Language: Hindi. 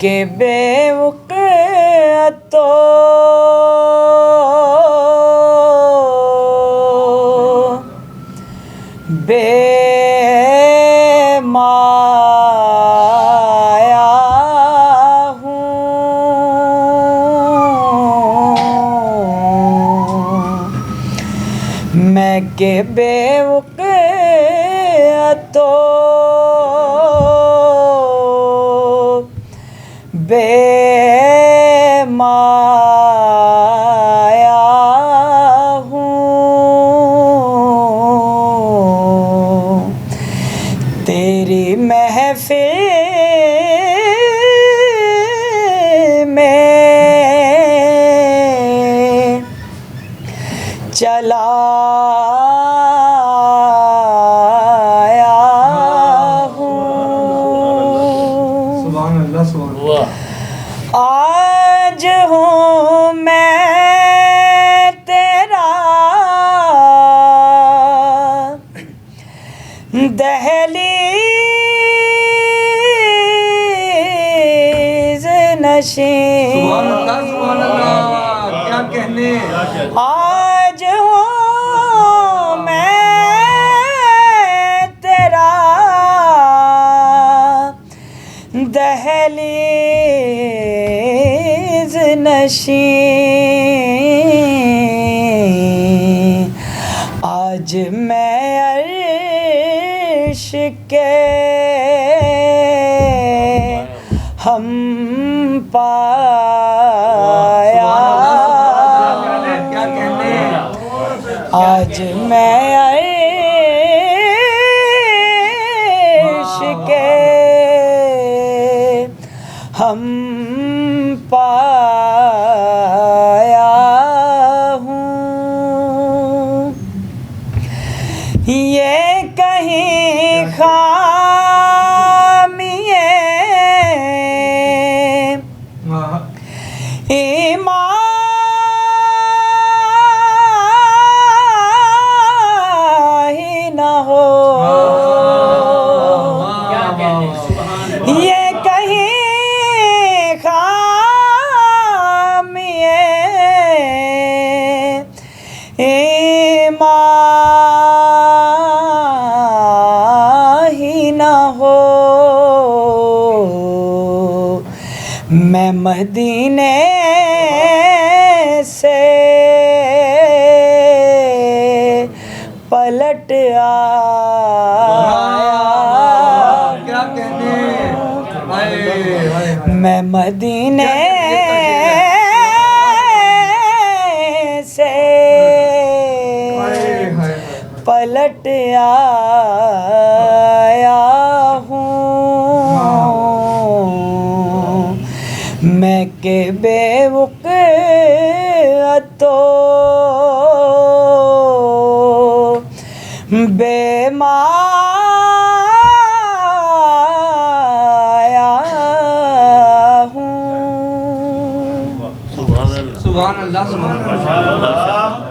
के बेवक़्तो बेमाया हूँ, मैं के बेवक़्तो बेमाया हूँ। तेरी महफ़िल में चला आज हूँ मैं तेरा दहलीज़ नशीं। सुभान अल्लाह, क्या कहने। आज हूँ मैं तेरा दहलीज़ नशीं। आज मैं अर्श के हम पाया। क्या कहने। आज मैं अर्श के हम पाया हूँ। ये कहीं खामिए ईमान ही न हो। ये कहीं खामिए ईमान ही न हो। मैं मदीने से पलट आया। क्या कहने। मैं मदीने से पलट आया हूँ। मैं के बेवक़्तो बेमाया हूँ। सुभान अल्लाह, सुभान अल्लाह।